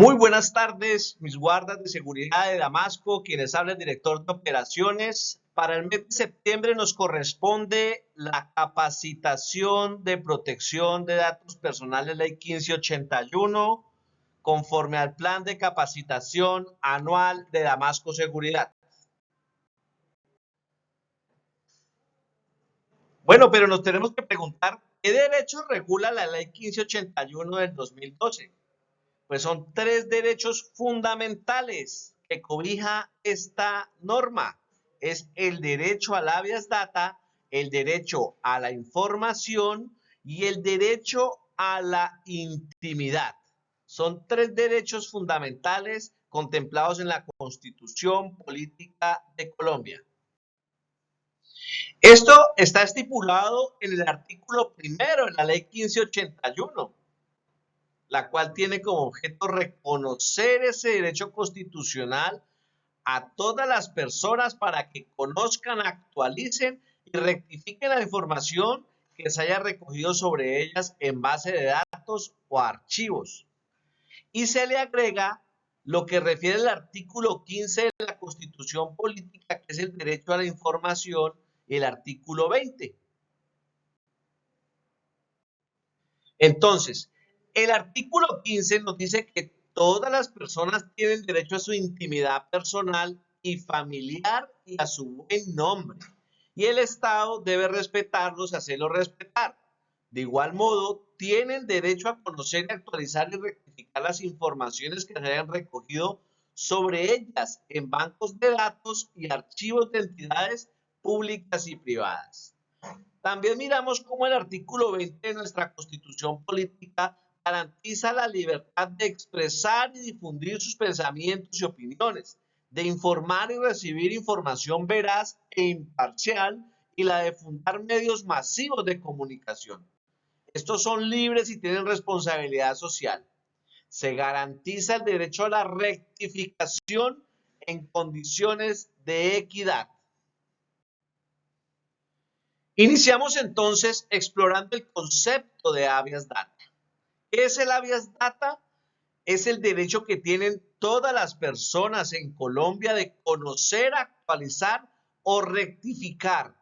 Muy buenas tardes, mis guardas de seguridad de Damasco, quienes habla el director de operaciones. Para el mes de septiembre nos corresponde la capacitación de protección de datos personales, ley 1581, conforme al plan de capacitación anual de Damasco Seguridad. Bueno, pero nos tenemos que preguntar, ¿qué derechos regula la ley 1581 del 2012? Pues son tres derechos fundamentales que cobija esta norma. Es el derecho al habeas data, el derecho a la información y el derecho a la intimidad. Son tres derechos fundamentales contemplados en la Constitución Política de Colombia. Esto está estipulado en el artículo primero de la ley 1581, la cual tiene como objeto reconocer ese derecho constitucional a todas las personas para que conozcan, actualicen y rectifiquen la información que se haya recogido sobre ellas en base de datos o archivos. Y se le agrega lo que refiere al artículo 15 de la Constitución Política, que es el derecho a la información, y el artículo 20. Entonces, el artículo 15 nos dice que todas las personas tienen derecho a su intimidad personal y familiar y a su buen nombre. Y el Estado debe respetarlos y hacerlos respetar. De igual modo, tienen derecho a conocer, actualizar y rectificar las informaciones que se hayan recogido sobre ellas en bancos de datos y archivos de entidades públicas y privadas. También miramos cómo el artículo 20 de nuestra Constitución Política garantiza la libertad de expresar y difundir sus pensamientos y opiniones, de informar y recibir información veraz e imparcial y la de fundar medios masivos de comunicación. Estos son libres y tienen responsabilidad social. Se garantiza el derecho a la rectificación en condiciones de equidad. Iniciamos entonces explorando el concepto de habeas data. ¿Qué es el habeas data? Es el derecho que tienen todas las personas en Colombia de conocer, actualizar o rectificar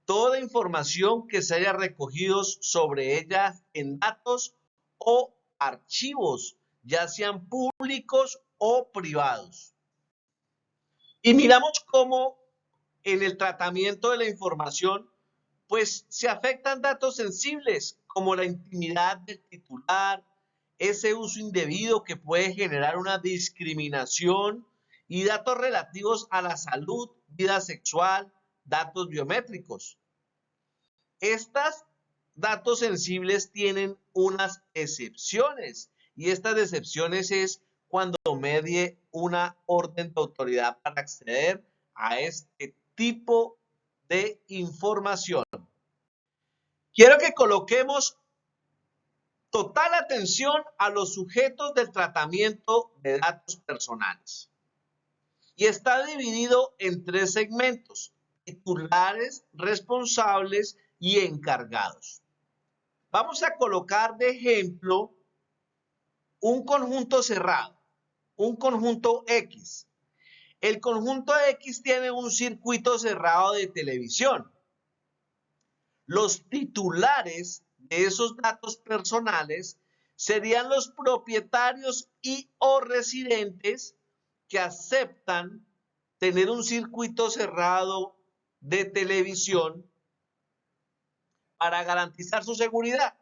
toda información que se haya recogido sobre ellas en datos o archivos, ya sean públicos o privados. Y miramos cómo en el tratamiento de la información pues se afectan datos sensibles como la intimidad del titular, ese uso indebido que puede generar una discriminación y datos relativos a la salud, vida sexual, datos biométricos. Estos datos sensibles tienen unas excepciones y estas excepciones es cuando medie una orden de autoridad para acceder a este tipo de información. Quiero que coloquemos total atención a los sujetos del tratamiento de datos personales. Y está dividido en tres segmentos: titulares, responsables y encargados. Vamos a colocar de ejemplo un conjunto cerrado, un conjunto X. El conjunto X tiene un circuito cerrado de televisión. Los titulares de esos datos personales serían los propietarios y o residentes que aceptan tener un circuito cerrado de televisión para garantizar su seguridad.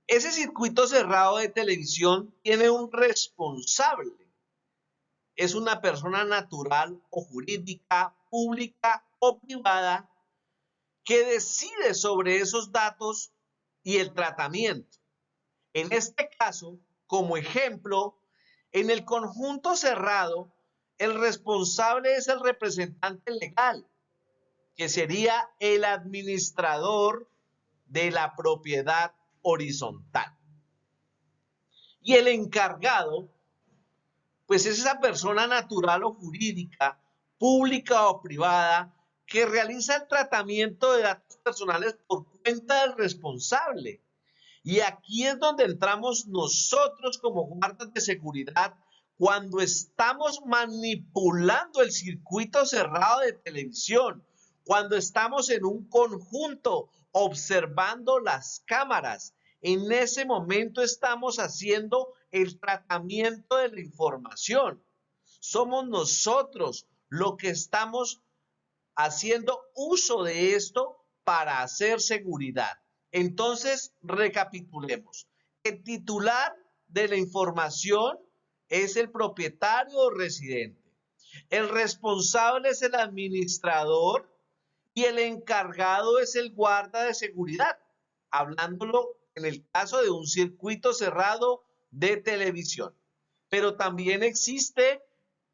Ese circuito cerrado de televisión tiene un responsable. Es una persona natural o jurídica, pública o privada, que decide sobre esos datos y el tratamiento. En este caso, como ejemplo, en el conjunto cerrado, el responsable es el representante legal, que sería el administrador de la propiedad horizontal. Y el encargado, pues es esa persona natural o jurídica, pública o privada, que realiza el tratamiento de datos personales por cuenta del responsable Y aquí es donde entramos nosotros como guardas de seguridad cuando estamos manipulando el circuito cerrado de televisión, cuando estamos en un conjunto observando las cámaras. En ese momento estamos haciendo el tratamiento de la información. Somos nosotros lo que estamos haciendo uso de esto para hacer seguridad. Entonces, recapitulemos. El titular de la información es el propietario o residente. El responsable es el administrador y el encargado es el guarda de seguridad, hablándolo en el caso de un circuito cerrado de televisión. Pero también existe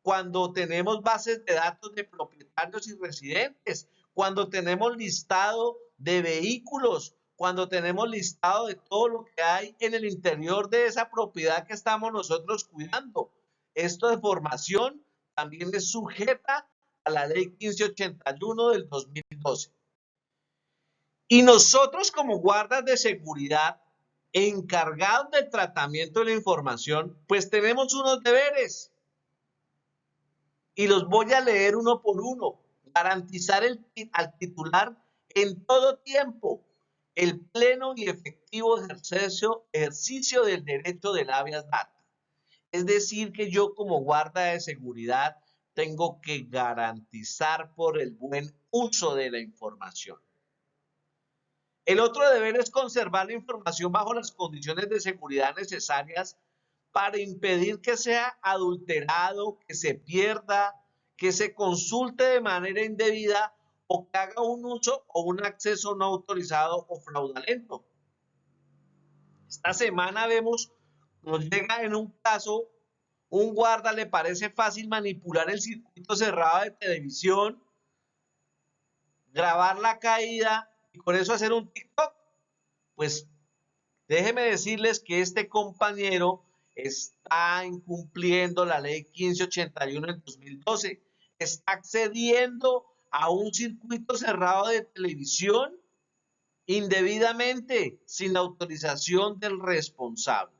cuando tenemos bases de datos de propietarios y residentes, cuando tenemos listado de vehículos, cuando tenemos listado de todo lo que hay en el interior de esa propiedad que estamos nosotros cuidando. Esto de formación también es sujeta a la ley 1581 del 2012. Y nosotros como guardas de seguridad encargados del tratamiento de la información, pues tenemos unos deberes y los voy a leer uno por uno. Garantizar al titular en todo tiempo el pleno y efectivo ejercicio del derecho del habeas data. Es decir, que yo como guarda de seguridad tengo que garantizar por el buen uso de la información. El otro deber es conservar la información bajo las condiciones de seguridad necesarias para impedir que sea adulterado, que se pierda, que se consulte de manera indebida o que haga un uso o un acceso no autorizado o fraudulento. Esta semana vemos, nos llega en un caso, un guarda le parece fácil manipular el circuito cerrado de televisión, grabar la caída y con eso hacer un TikTok. Pues déjeme decirles que este compañero está incumpliendo la ley 1581 del 2012, está accediendo a un circuito cerrado de televisión indebidamente, sin autorización del responsable.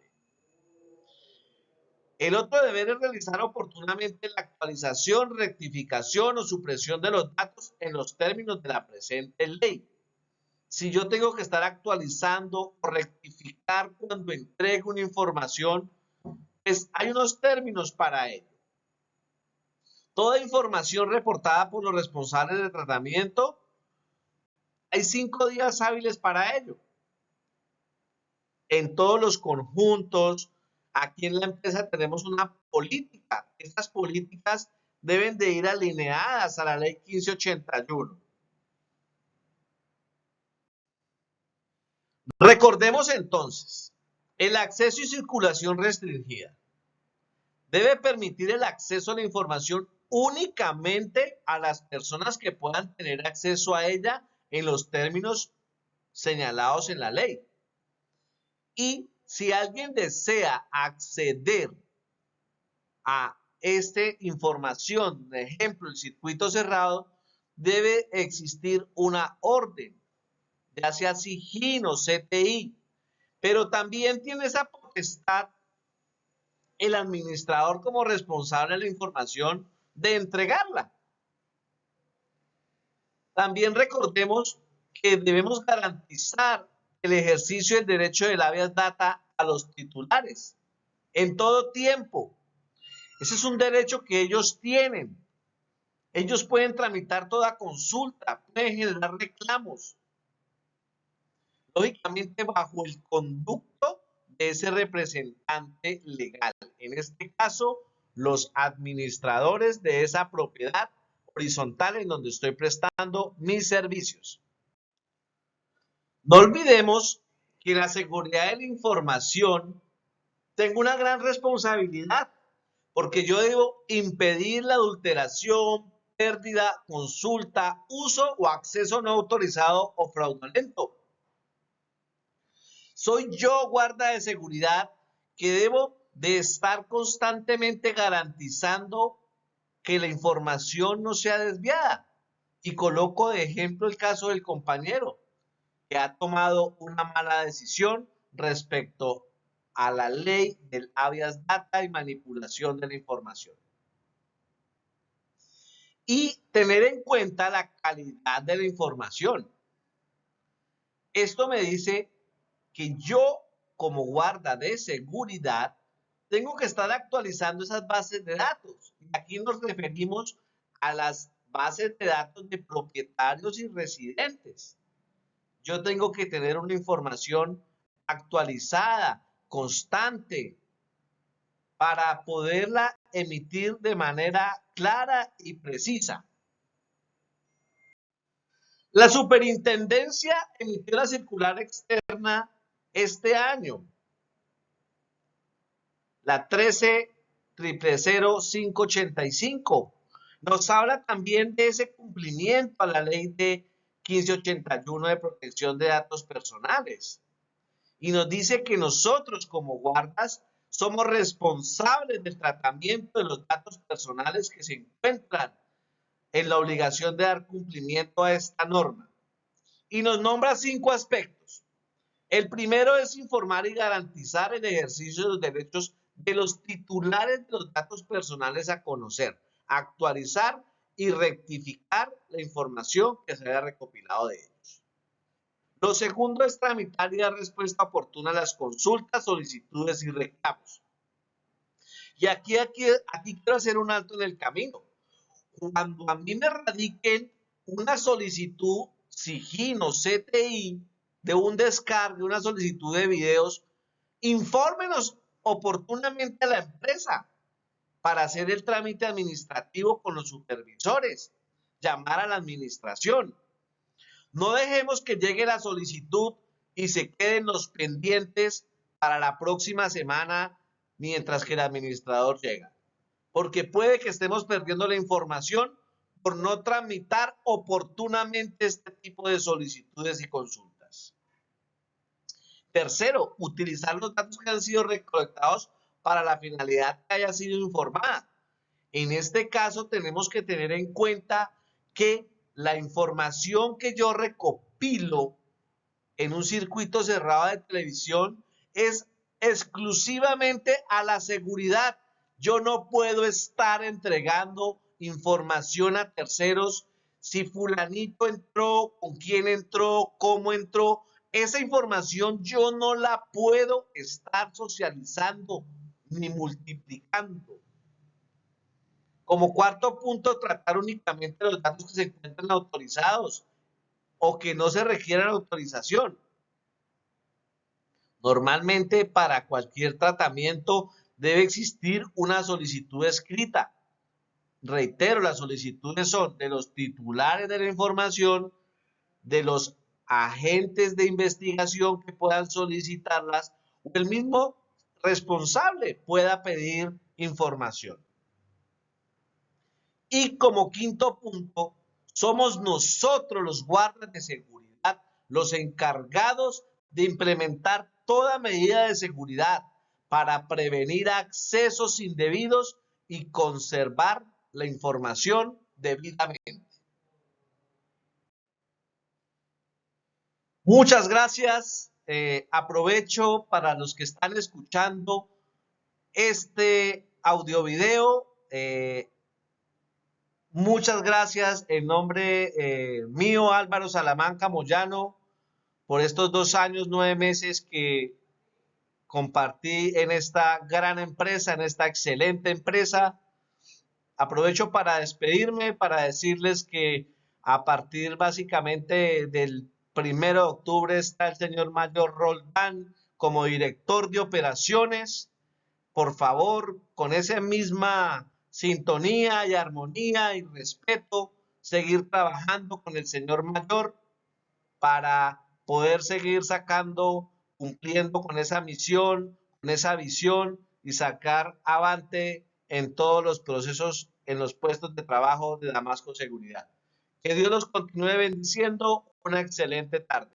El otro deber es realizar oportunamente la actualización, rectificación o supresión de los datos en los términos de la presente ley. Si yo tengo que estar actualizando o rectificar cuando entrego una información, pues hay unos términos para ello. Toda información reportada por los responsables de tratamiento, hay 5 días hábiles para ello. En todos los conjuntos, aquí en la empresa tenemos una política. Estas políticas deben de ir alineadas a la ley 1581. Recordemos entonces, el acceso y circulación restringida debe permitir el acceso a la información únicamente a las personas que puedan tener acceso a ella en los términos señalados en la ley. Y si alguien desea acceder a esta información, por ejemplo, el circuito cerrado, debe existir una orden, ya sea SIGIN o CTI, pero también tiene esa potestad el administrador como responsable de la información de entregarla. También recordemos que debemos garantizar el ejercicio del derecho del habeas data a los titulares en todo tiempo. Ese es un derecho que ellos tienen. Ellos pueden tramitar toda consulta, pueden generar reclamos, lógicamente bajo el conducto de ese representante legal. En este caso, los administradores de esa propiedad horizontal en donde estoy prestando mis servicios. No olvidemos que la seguridad de la información tengo una gran responsabilidad porque yo debo impedir la adulteración, pérdida, consulta, uso o acceso no autorizado o fraudulento. Soy yo, guarda de seguridad, que debo de estar constantemente garantizando que la información no sea desviada. Y coloco de ejemplo el caso del compañero que ha tomado una mala decisión respecto a la ley del habeas data y manipulación de la información. Y tener en cuenta la calidad de la información. Esto me dice que yo, como guarda de seguridad, tengo que estar actualizando esas bases de datos. Y aquí nos referimos a las bases de datos de propietarios y residentes. Yo tengo que tener una información actualizada, constante, para poderla emitir de manera clara y precisa. La superintendencia emitió la circular externa este año, la 13.000.585. Nos habla también de ese cumplimiento a la ley de 1581 de protección de datos personales. Y nos dice que nosotros como guardas somos responsables del tratamiento de los datos personales que se encuentran en la obligación de dar cumplimiento a esta norma. Y nos nombra 5 aspectos. El primero es informar y garantizar el ejercicio de los derechos de los titulares de los datos personales a conocer, actualizar y rectificar la información que se haya recopilado de ellos. Lo segundo es tramitar y dar respuesta oportuna a las consultas, solicitudes y reclamos. Y aquí quiero hacer un alto en el camino. Cuando a mí me radiquen una solicitud SIGIN o CTI de un descargue, una solicitud de videos, infórmenos oportunamente a la empresa para hacer el trámite administrativo con los supervisores, llamar a la administración. No dejemos que llegue la solicitud y se queden los pendientes para la próxima semana mientras que el administrador llega, porque puede que estemos perdiendo la información por no tramitar oportunamente este tipo de solicitudes y consultas. Tercero, utilizar los datos que han sido recolectados para la finalidad que haya sido informada. En este caso tenemos que tener en cuenta que la información que yo recopilo en un circuito cerrado de televisión es exclusivamente a la seguridad. Yo no puedo estar entregando información a terceros si fulanito entró, con quién entró, cómo entró. Esa información yo no la puedo estar socializando ni multiplicando. Como cuarto punto, tratar únicamente los datos que se encuentran autorizados o que no se requieran autorización. Normalmente para cualquier tratamiento debe existir una solicitud escrita. Reitero, las solicitudes son de los titulares de la información, de los agentes de investigación que puedan solicitarlas o el mismo responsable pueda pedir información. Y como quinto punto, somos nosotros los guardas de seguridad los encargados de implementar toda medida de seguridad para prevenir accesos indebidos y conservar la información debidamente. Muchas gracias. Aprovecho para los que están escuchando este audio video. Muchas gracias en nombre mío, Álvaro Salamanca Moyano, por estos 2 años, 9 meses que compartí en esta gran empresa, en esta excelente empresa. Aprovecho para despedirme, para decirles que a partir básicamente del 1 de octubre está el señor Mayor Roldán como director de operaciones. Por favor, con esa misma sintonía y armonía y respeto, seguir trabajando con el señor Mayor para poder seguir sacando, cumpliendo con esa misión, con esa visión y sacar avante en todos los procesos, en los puestos de trabajo de Damasco Seguridad. Que Dios los continúe bendiciendo. Una excelente tarde.